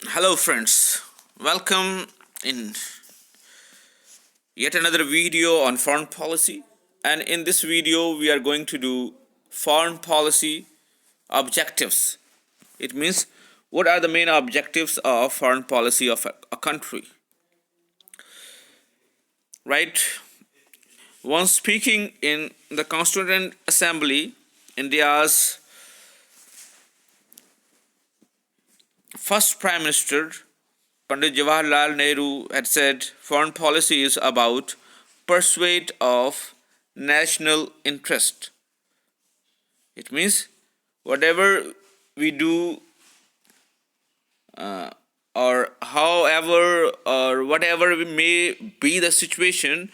Hello, friends. Welcome in yet another video on foreign policy. And in this video, we are going to do foreign policy objectives. It means what are the main objectives of foreign policy of a country, right? Once speaking in the Constituent Assembly, India's first Prime Minister Pandit Jawaharlal Nehru had said foreign policy is about pursuit of national interest. It means whatever we do, or however or whatever may be the situation,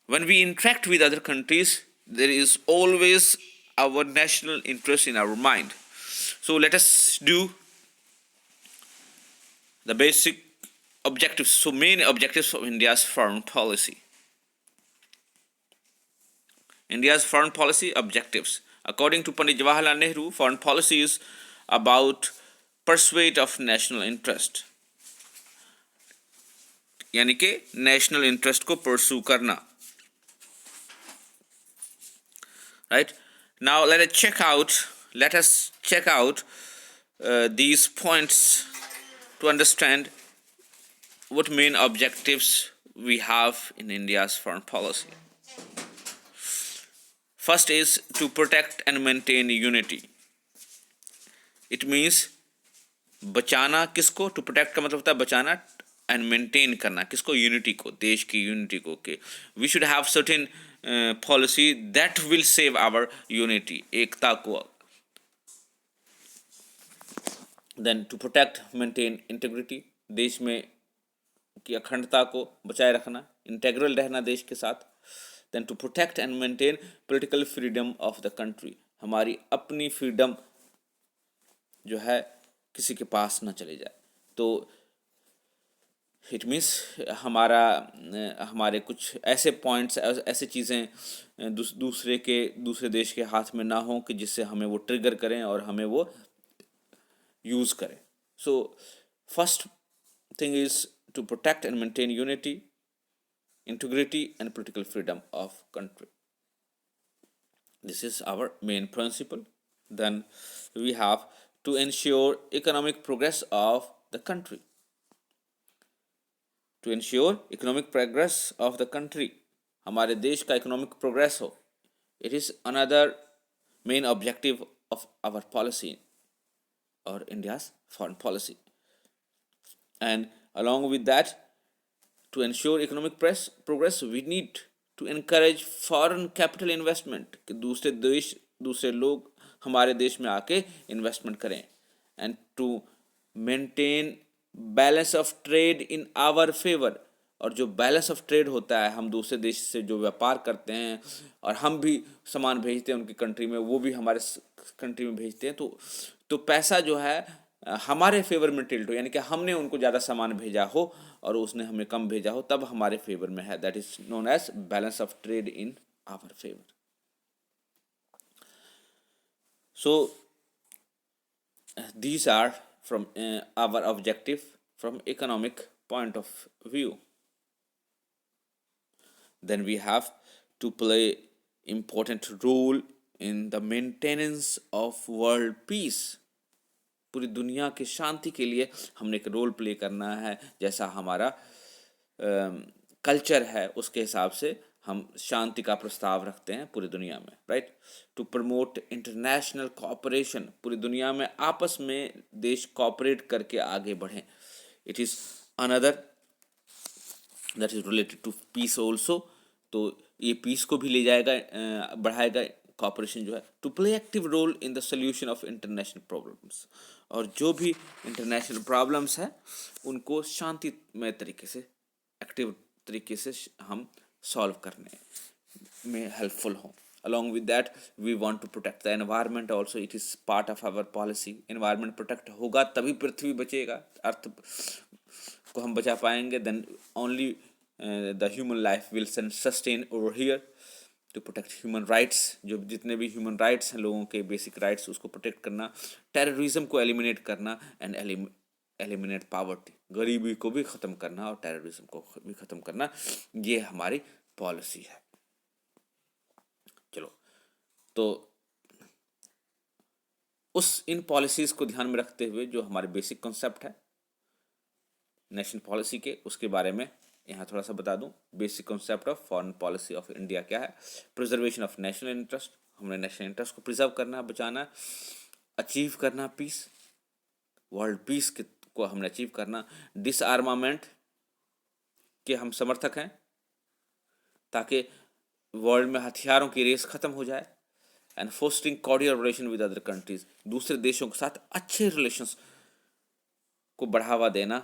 when we interact with other countries, there is always our national interest in our mind. So let us do the basic objectives. So main objectives of India's foreign policy. India's foreign policy objectives. According to Pandit Jawaharlal Nehru, foreign policy is about pursuit of national interest. यानी कि national interest को pursue करना. Right? Now let us check out these points to understand what main objectives we have in India's foreign policy. First is to protect and maintain unity. It means बचाना किसको, to protect का मतलब होता है बचाना, and maintain करना किसको, unity को, देश की यूनिटी को. के we should have certain policy that will save our unity, एकता को. Then to protect maintain integrity, देश में की अखंडता को बचाए रखना, इंटेग्रल रहना देश के साथ. Then to protect and maintain political freedom of the country, हमारी अपनी फ्रीडम जो है किसी के पास ना चले जाए. तो इट मीन्स हमारे कुछ ऐसे पॉइंट्स, ऐसे चीज़ें दूसरे देश के हाथ में ना हो कि जिससे हमें वो ट्रिगर करें और हमें वो यूज़ करें. So first thing is to protect and maintain unity, integrity and political freedom of country. This is our main principle. Then we have to ensure economic progress of the country. To ensure economic progress of the country, हमारे देश का economic progress हो. It is another main objective of our policy or India's foreign policy. And along with that, to ensure economic progress, we need to encourage foreign capital investment, कि दूसरे लोग हमारे देश में आके इन्वेस्टमेंट करें. And to maintain balance of trade in our favour, और जो बैलेंस ऑफ ट्रेड होता है, हम दूसरे देश से जो व्यापार करते हैं और हम भी सामान भेजते हैं उनकी कंट्री में, वो भी हमारे कंट्री में भेजते हैं, तो पैसा जो है हमारे फेवर में टिल्ट हो, यानी कि हमने उनको ज़्यादा सामान भेजा हो और उसने हमें कम भेजा हो, तब हमारे फेवर में है. That is known as balance of trade in our favour. So these are from our objective from economic point of view. Then we have to play important role in the maintenance of world peace. पूरी दुनिया की शांति के लिए हमने एक role play करना है. जैसा हमारा कल्चर है उसके हिसाब से हम शांति का प्रस्ताव रखते हैं पूरी दुनिया में. Right? To promote international cooperation, पूरी दुनिया में आपस में देश कोऑपरेट करके आगे बढ़ें. It is another that is related to peace also. तो ये पीस को भी ले जाएगा, बढ़ाएगा कोऑपरेशन जो है. To play active role in the solution of international problems, और जो भी इंटरनेशनल प्रॉब्लम्स है उनको शांतिमय तरीके से, एक्टिव तरीके से हम सॉल्व करने में हेल्पफुल हों. Along with that, we want to protect the environment also. It is part of our policy. Environment protect होगा तभी पृथ्वी बचेगा, अर्थ को हम बचा पाएंगे. Then only the human life will sustain over here. To protect human rights, जो जितने भी human rights हैं लोगों के बेसिक rights, उसको प्रोटेक्ट करना. टेररिज्म को एलिमिनेट करना, एंड एलिमिनेट पॉवर्टी, गरीबी को भी ख़त्म करना और टेररिज्म को भी ख़त्म करना, ये हमारी पॉलिसी है। चलो, तो इन पॉलिसीज़ को ध्यान में रखते हुए जो हमारे बेसिक कॉन्सेप्ट है नेशनल पॉलिसी के, उसके बारे में यहाँ थोड़ा सा बता दूँ। Basic concept of foreign policy of India क्या है? प्रिजर्वेशन ऑफ नेशनल इंटरेस्ट, हमने नेशनल इंटरेस्ट को प्रिजर्व करना, बचाना, अचीव करना पीस, वर्ल्ड पीस को हमने अचीव करना। डिसआर्मामेंट के हम समर्थक हैं ताकि वर्ल्ड में हथियारों की रेस खत्म हो जाए। And fostering cordial relation with other countries, दूसरे देशों के साथ अच्छे रिलेशंस को बढ़ावा देना,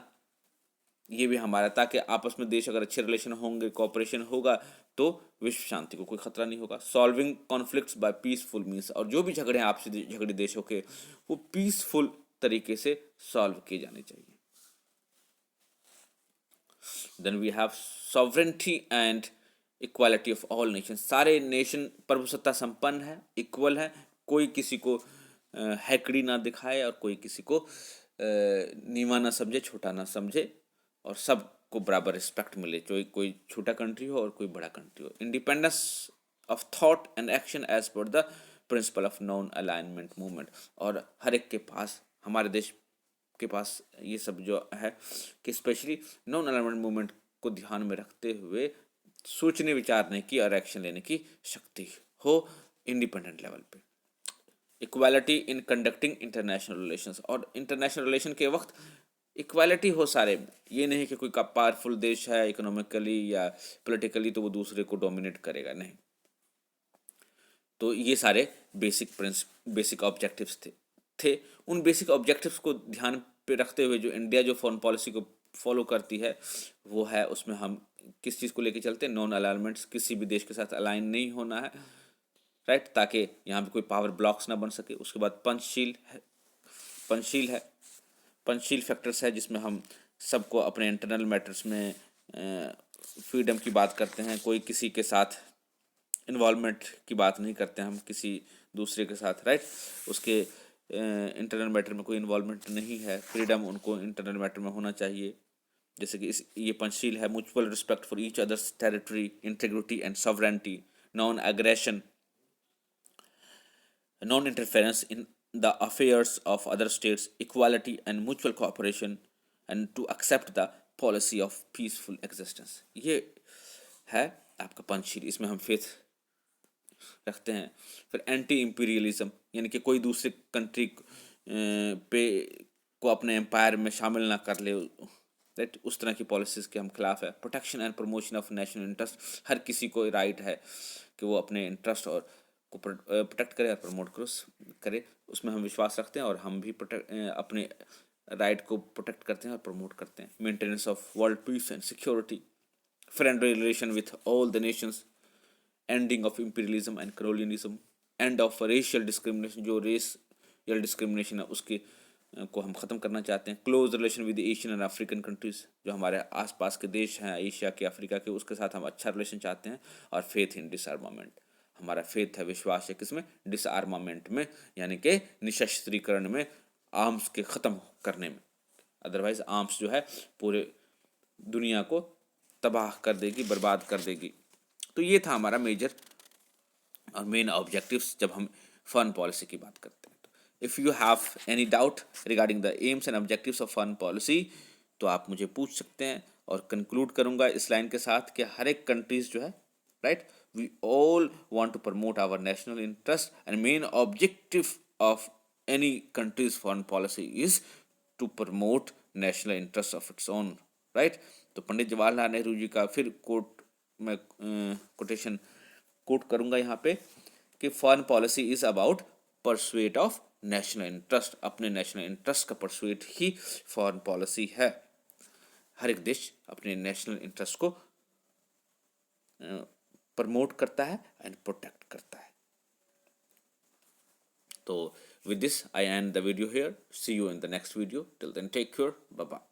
ये भी हमारा, ताकि आपस में देश अगर अच्छे रिलेशन होंगे, कोऑपरेशन होगा, तो विश्व शांति को कोई खतरा नहीं होगा। Solving conflicts by peaceful means, और जो भी झगड़े हैं आपसी झगड़े देशों के, वो पीसफुल तरीके से सॉल्व किए जाने चाहिए। Then we have sovereignty and equality of all nation, सारे नेशन प्रभुसत्ता संपन्न है, इक्वल है, कोई किसी को हैकड़ी ना दिखाए और कोई किसी को नीवा ना समझे, छोटा ना समझे, और सबको बराबर रिस्पेक्ट मिले, चाहे कोई छोटा कंट्री हो और कोई बड़ा कंट्री हो। Independence of thought and action as per the principle of non alignment movement, और हर एक के पास, हमारे देश के पास ये सब जो है कि स्पेशली नॉन अलाइनमेंट मूवमेंट को ध्यान में रखते हुए सोचने विचारने की और एक्शन लेने की शक्ति हो इंडिपेंडेंट लेवल पे। Equality in conducting international relations, और इंटरनेशनल रिलेशन के वक्त इक्वालिटी हो सारे में, ये नहीं कि कोई का पावरफुल देश है इकोनॉमिकली या पॉलिटिकली तो वो दूसरे को डोमिनेट करेगा, नहीं। तो ये सारे बेसिक ऑब्जेक्टिव्स थे। उन बेसिक ऑब्जेक्टिव्स को ध्यान पे रखते हुए जो इंडिया जो फॉरेन पॉलिसी को फॉलो करती है, वो है, उसमें हम किस चीज़ को लेके चलते हैं? नॉन अलाइनमेंट्स, किसी भी देश के साथ अलाइन नहीं होना है, राइट, ताकि यहाँ पे कोई पावर ब्लॉक्स ना बन सके। उसके बाद पंचशील फैक्टर्स है, जिसमें हम सबको अपने इंटरनल मैटर्स में फ्रीडम की बात करते हैं, कोई किसी के साथ इन्वॉल्वमेंट की बात नहीं करते हैं हम किसी दूसरे के साथ, राइट, उसके इंटरनल मैटर में कोई इन्वॉल्वमेंट नहीं है, फ्रीडम उनको इंटरनल मैटर में होना चाहिए। जैसे कि ये पंचशील है, mutual respect for each others territory, integrity and sovereignty, non aggression, non interference in the affairs of other states, equality and mutual cooperation, and to accept the policy of peaceful existence. ये है आपका पंचशील, इसमें हम faith रखते हैं। फिर anti imperialism, यानी कि कोई दूसरे कंट्री पे को अपने एम्पायर में शामिल ना कर ले, राइट, उस तरह की पॉलिसीज़ के हम खिलाफ है। Protection and promotion of national interest, हर किसी को राइट है कि वो अपने इंटरेस्ट और को प्रोटेक्ट करे और प्रमोट करे, उसमें हम विश्वास रखते हैं, और हम भी अपने राइट को प्रोटेक्ट करते हैं और प्रमोट करते हैं। Maintenance of world peace and security, friendly relation with all the Nations, ending of imperialism and colonialism, end of racial discrimination, जो रेशियल डिस्क्रिमिनेशन है उसके को हम ख़त्म करना चाहते हैं। Close relation with Asian and African countries, जो हमारे आसपास के देश हैं एशिया के, अफ्रीका के, उसके साथ हम अच्छा रिलेशन चाहते हैं। और फेथ इन डिसआर्मामेंट, हमारा फेथ है, विश्वास है किसमें? डिसआर्मामेंट में, यानी कि निशस्त्रीकरण में, आर्म्स के ख़त्म करने में। अदरवाइज आर्म्स जो है पूरे दुनिया को तबाह कर देगी, बर्बाद कर देगी। तो ये था हमारा मेजर और मेन ऑब्जेक्टिव्स जब हम फॉरेन पॉलिसी की बात करते हैं। If you have any doubt regarding the AIIMS and objectives of foreign policy, तो आप मुझे पूछ सकते हैं। और कंक्लूड करूंगा इस लाइन के साथ कि हर एक कंट्रीज जो है, right, we all want to promote our national interest, and main objective of any countries foreign policy is to promote national interest of its own, right. तो पंडित जवाहरलाल नेहरू जी का फिर मैं कोटेशन कोट करूंगा यहाँ पे कि foreign policy is about pursuit of national interest, अपने national interest का परसुएट ही फॉरेन पॉलिसी है। हर एक देश अपने नेशनल इंटरेस्ट को प्रमोट करता है एंड प्रोटेक्ट करता है। तो with this I end the video here. See you in the next video. Till then, take care. Bye bye.